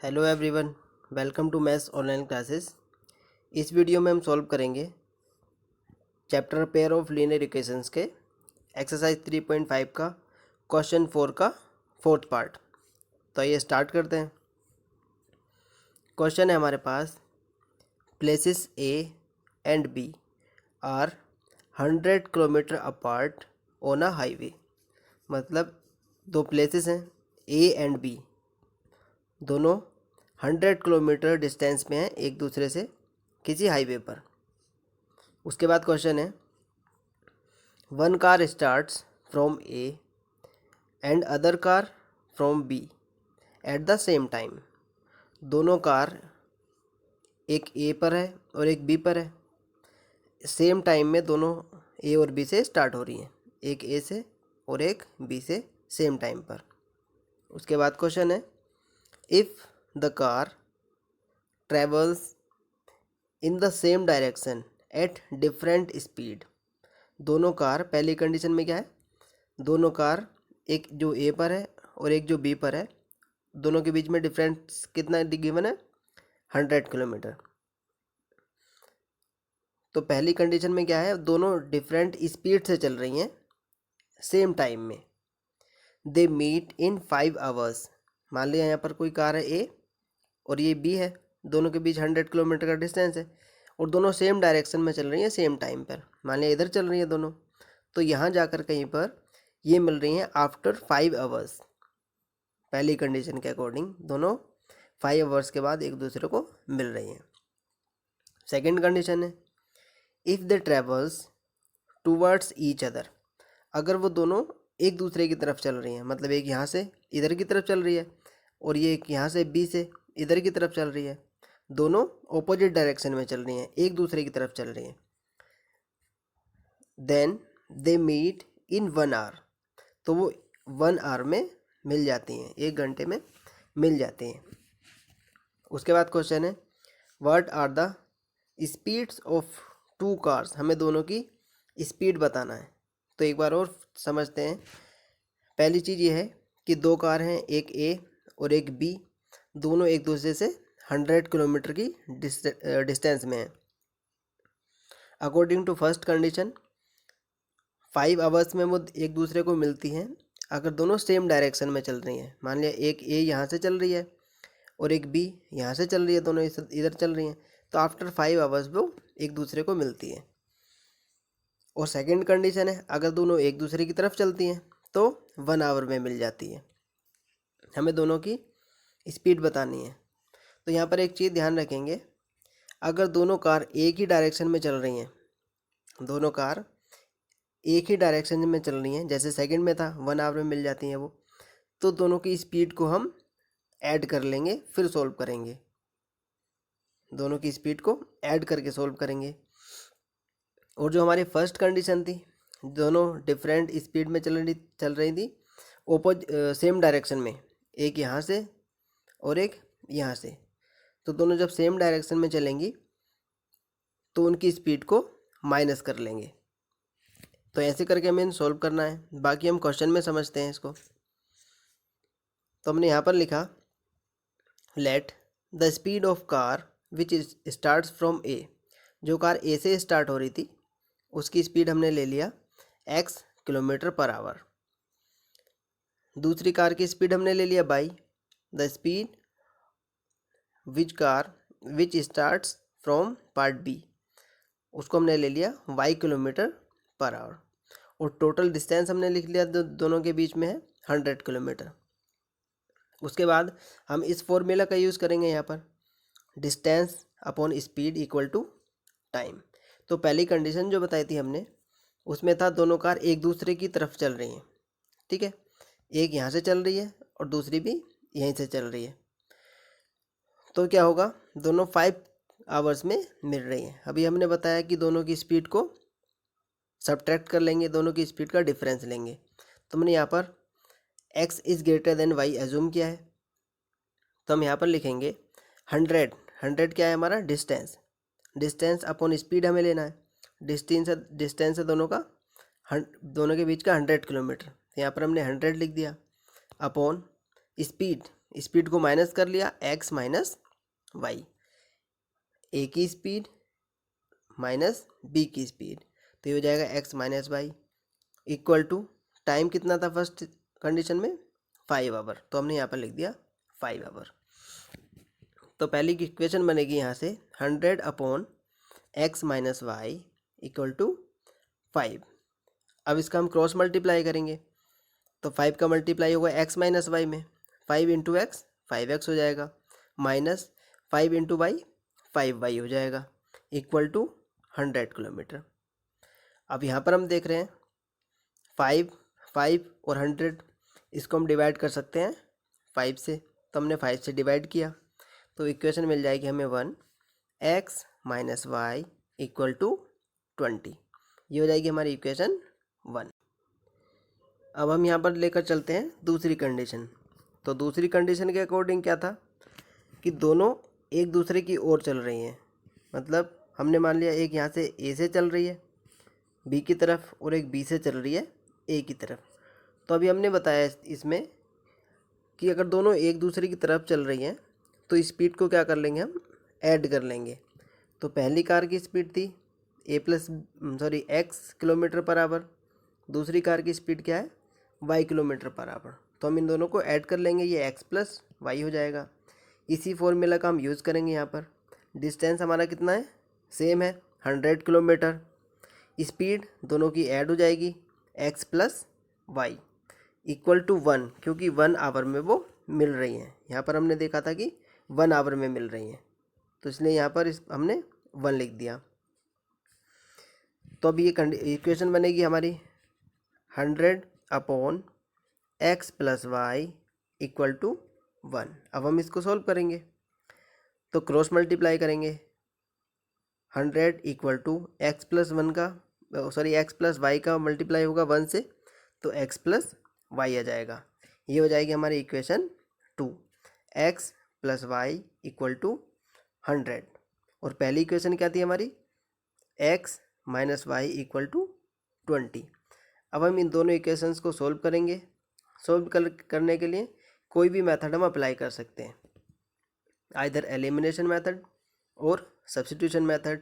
Hello everyone, welcome to maths online classes. इस video में हम सॉल्व करेंगे chapter pair of linear equations के एक्सरसाइज 3.5 का क्वेश्चन 4 का फोर्थ पार्ट। तो ये स्टार्ट करते हैं। क्वेश्चन है हमारे पास, places A and B are 100 kilometre apart on a highway. मतलब दो प्लेसेस हैं ए एंड बी, दोनों 100 किलोमीटर डिस्टेंस में है एक दूसरे से किसी हाईवे पर। उसके बाद क्वेश्चन है, one car starts from A and other car from B at the same time. दोनों कार एक ए पर है और एक बी पर है, सेम टाइम में दोनों ए और बी से स्टार्ट हो रही हैं, एक ए से और एक बी से सेम टाइम पर। उसके बाद क्वेश्चन है, if the car travels in the same direction at different speed. दोनों कार, पहली कंडीशन में क्या है, दोनों कार एक जो ए पर है और एक जो बी पर है, दोनों के बीच में डिफरेंस कितना गिवन है, 100 किलोमीटर। तो पहली कंडीशन में क्या है, दोनों डिफरेंट स्पीड से चल रही हैं सेम टाइम में। They meet in 5 hours. मान लिया यहाँ पर कोई कार है ए और ये बी है, दोनों के बीच 100 किलोमीटर का डिस्टेंस है और दोनों सेम डायरेक्शन में चल रही हैं सेम टाइम पर। मान लिया इधर चल रही है दोनों, तो यहाँ जाकर कहीं पर ये मिल रही हैं आफ्टर 5 आवर्स। पहली कंडीशन के अकॉर्डिंग दोनों 5 आवर्स के बाद एक दूसरे को मिल रही हैं। सेकेंड कंडीशन है, if they travels towards each other. अगर वो दोनों एक दूसरे की तरफ चल रही हैं, मतलब एक यहाँ से इधर की तरफ चल रही है और ये एक यहाँ से बी से इधर की तरफ चल रही है, दोनों ऑपोजिट डायरेक्शन में चल रही हैं, एक दूसरे की तरफ चल रही हैं, then they meet in 1 hour. तो वो 1 आवर में मिल जाती हैं, 1 घंटे में मिल जाती हैं। उसके बाद क्वेश्चन है, what are the speeds of 2 cars. हमें दोनों की स्पीड बताना है। तो एक बार और समझते हैं। पहली चीज़ ये है कि दो कार हैं, एक ए और एक बी, दोनों एक दूसरे से 100 किलोमीटर की डिस्टेंस में है। According to first condition 5 hours में वो एक दूसरे को मिलती हैं अगर दोनों सेम डायरेक्शन में चल रही हैं। मान लिया एक ए यहाँ से चल रही है और एक बी यहाँ से चल रही है, दोनों इधर चल रही हैं, तो आफ्टर 5 आवर्स वो एक दूसरे को मिलती है। और सेकंड कंडीशन है, अगर दोनों एक दूसरे की तरफ चलती हैं तो 1 आवर में मिल जाती है। हमें दोनों की स्पीड बतानी है। तो यहाँ पर एक चीज़ ध्यान रखेंगे, अगर दोनों कार एक ही डायरेक्शन में चल रही हैं, दोनों कार एक ही डायरेक्शन में चल रही हैं, जैसे सेकंड में था 1 आवर में मिल जाती हैं वो, तो दोनों की स्पीड को हम ऐड कर लेंगे, फिर सोल्व करेंगे। दोनों की स्पीड को ऐड करके सोल्व करेंगे। और जो हमारी फर्स्ट कंडीशन थी, दोनों डिफरेंट स्पीड में चल रही थी सेम डायरेक्शन में, एक यहाँ से और एक यहाँ से, तो दोनों जब सेम डायरेक्शन में चलेंगी तो उनकी स्पीड को माइनस कर लेंगे। तो ऐसे करके हमें सोल्व करना है, बाकी हम क्वेश्चन में समझते हैं इसको। तो हमने यहाँ पर लिखा, let the speed of car which starts from A. जो कार ए से स्टार्ट हो रही थी उसकी स्पीड हमने ले लिया x किलोमीटर पर आवर। दूसरी कार की स्पीड हमने ले लिया by the speed which starts from part B, उसको हमने ले लिया y किलोमीटर पर आवर। और टोटल डिस्टेंस हमने लिख लिया दोनों के बीच में है 100 किलोमीटर। उसके बाद हम इस फॉर्मूला का यूज़ करेंगे यहाँ पर, distance upon speed equal to time. तो पहली कंडीशन जो बताई थी हमने उसमें था दोनों कार एक दूसरे की तरफ चल रही हैं, ठीक है, एक यहाँ से चल रही है और दूसरी भी यहीं से चल रही है, तो क्या होगा, दोनों 5 आवर्स में मिल रही हैं। अभी हमने बताया कि दोनों की स्पीड को सब्ट्रैक्ट कर लेंगे, दोनों की स्पीड का डिफरेंस लेंगे। तो हमने यहाँ पर x is greater than y assume किया है, तो हम यहाँ पर लिखेंगे 100 क्या है हमारा, डिस्टेंस अपॉन स्पीड हमें लेना है। डिस्टेंस है दोनों का, दोनों के बीच का 100 किलोमीटर, तो यहाँ पर हमने 100 लिख दिया, अपॉन स्पीड स्पीड को माइनस कर लिया, एक्स माइनस वाई, ए की स्पीड माइनस बी की स्पीड, तो ये हो जाएगा x minus y equal to time कितना था फर्स्ट कंडीशन में 5 आवर, तो हमने यहाँ पर लिख दिया 5 आवर। तो पहली की इक्वेशन बनेगी यहाँ से 100 upon x minus y equal to 5। अब इसका हम क्रॉस मल्टीप्लाई करेंगे, तो 5 का मल्टीप्लाई होगा एक्स माइनस वाई में, 5 इंटू एक्स 5x हो जाएगा, माइनस 5 इंटू वाई 5y हो जाएगा, इक्वल टू 100 किलोमीटर। अब यहाँ पर हम देख रहे हैं 5, 5 और 100, इसको हम डिवाइड कर सकते हैं 5 से, तो हमने 5 से डिवाइड किया, तो इक्वेशन मिल जाएगी हमें 1 x minus y equal to 20। ये हो जाएगी हमारी इक्वेशन 1। अब हम यहाँ पर लेकर चलते हैं दूसरी कंडीशन। तो दूसरी कंडीशन के अकॉर्डिंग क्या था कि दोनों एक दूसरे की ओर चल रही हैं, मतलब हमने मान लिया एक यहाँ से ए से चल रही है बी की तरफ और एक बी से चल रही है ए की तरफ। तो अभी हमने बताया इसमें कि अगर दोनों एक दूसरे की तरफ चल रही हैं तो स्पीड को क्या कर लेंगे, हम ऐड कर लेंगे। तो पहली कार की स्पीड थी एक्स किलोमीटर पर आवर, दूसरी कार की स्पीड क्या है वाई किलोमीटर पर आवर, तो हम इन दोनों को ऐड कर लेंगे, ये एक्स प्लस वाई हो जाएगा। इसी फॉर्मूला का हम यूज़ करेंगे यहाँ पर। डिस्टेंस हमारा कितना है, सेम है 100 किलोमीटर, स्पीड दोनों की ऐड हो जाएगी x plus y equal to 1, क्योंकि 1 आवर में वो मिल रही हैं। यहाँ पर हमने देखा था कि 1 आवर में मिल रही हैं, तो इसलिए यहाँ पर हमने 1 लिख दिया। तो अब ये इक्वेशन बनेगी हमारी 100 upon x plus y equal to 1। अब हम इसको सॉल्व करेंगे, तो क्रॉस मल्टीप्लाई करेंगे, 100 equal to x plus x plus y का मल्टीप्लाई होगा 1 से, तो एक्स प्लस वाई आ जाएगा। ये हो जाएगी हमारी equation 2, x plus y equal to 100। और पहली इक्वेशन क्या थी हमारी, x minus y equal to 20। अब हम इन दोनों इक्वेशंस को सोल्व करेंगे। करने के लिए कोई भी मेथड हम अप्लाई कर सकते हैं, आइदर एलिमिनेशन मेथड और सब्स्टिट्यूशन मेथड।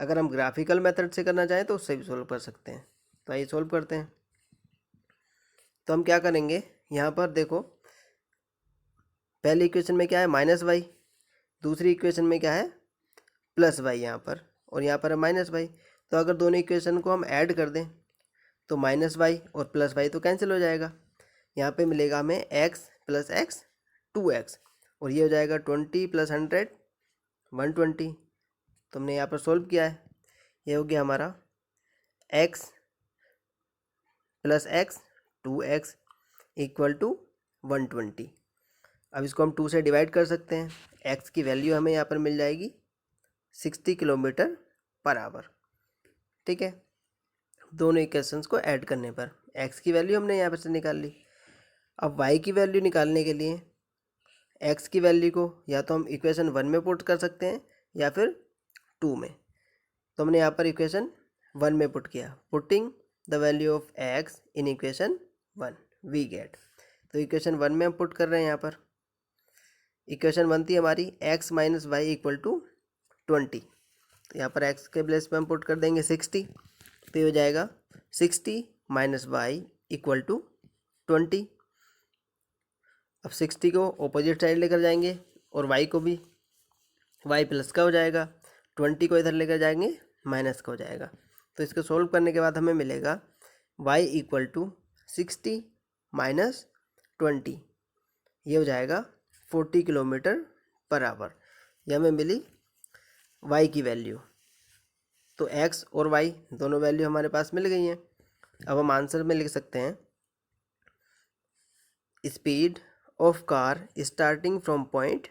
अगर हम ग्राफिकल मेथड से करना चाहें तो उससे भी सोल्व कर सकते हैं। तो आइए सोल्व करते हैं। तो हम क्या करेंगे, यहाँ पर देखो पहली इक्वेशन में क्या है माइनस वाई, दूसरी इक्वेशन में क्या है प्लस वाई यहाँ पर, और यहाँ पर है माइनस वाई। तो अगर दोनों इक्वेशन को हम ऐड कर दें तो माइनस वाई और प्लस वाई तो कैंसिल हो जाएगा, यहाँ पे मिलेगा हमें एक्स प्लस एक्स 2x, और ये हो जाएगा 20 प्लस 100 120। तो हमने यहाँ पर सोल्व किया है, ये हो गया हमारा x plus x 2x equal to 120। अब इसको हम 2 से डिवाइड कर सकते हैं, x की वैल्यू हमें यहाँ पर मिल जाएगी 60 किलोमीटर पर आवर। ठीक है, दोनों इक्वेशंस को ऐड करने पर x की वैल्यू हमने यहाँ पर से निकाल ली। अब y की वैल्यू निकालने के लिए x की वैल्यू को या तो हम इक्वेशन 1 में पुट कर सकते हैं या फिर 2 में। तो हमने यहाँ पर इक्वेशन 1 में पुट किया, putting the value of x in equation 1 we get. तो इक्वेशन 1 में हम पुट कर रहे हैं, यहाँ पर इक्वेशन 1 थी हमारी x minus y equal to 20, तो यहाँ पर x के प्लेस पे हम पुट कर देंगे 60, तो ये हो जाएगा 60 माइनस वाई इक्वल टू 20। अब 60 को ऑपोजिट साइड लेकर जाएंगे और y को भी y प्लस का हो जाएगा, 20 को इधर लेकर जाएंगे माइनस का हो जाएगा। तो इसको सोल्व करने के बाद हमें मिलेगा y इक्वल टू 60 माइनस 20, ये हो जाएगा 40 किलोमीटर पर आवर। यह हमें मिली y की वैल्यू। तो x और y दोनों वैल्यू हमारे पास मिल गई हैं। अब हम आंसर में लिख सकते हैं speed of car starting from point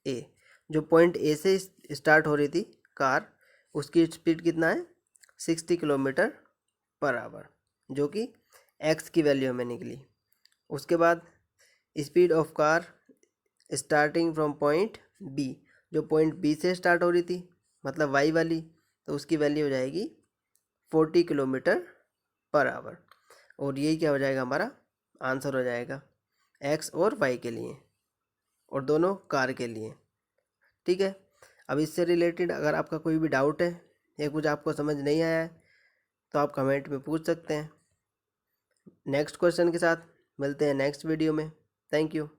A, जो पॉइंट ए से स्टार्ट हो रही थी कार, उसकी स्पीड कितना है 60 किलोमीटर पर आवर, जो कि x की वैल्यू हमें निकली। उसके बाद speed of car starting from point B, जो पॉइंट बी से स्टार्ट हो रही थी मतलब y वाली, तो उसकी वैल्यू हो जाएगी 40 किलोमीटर पर आवर। और यही क्या हो जाएगा हमारा आंसर हो जाएगा x और y के लिए। और दोनों कार के लिए। ठीक है, अब इससे रिलेटेड अगर आपका कोई भी डाउट है या कुछ आपको समझ नहीं आया है तो आप कमेंट में पूछ सकते हैं। नेक्स्ट क्वेश्चन के साथ मिलते हैं नेक्स्ट वीडियो में। Thank you.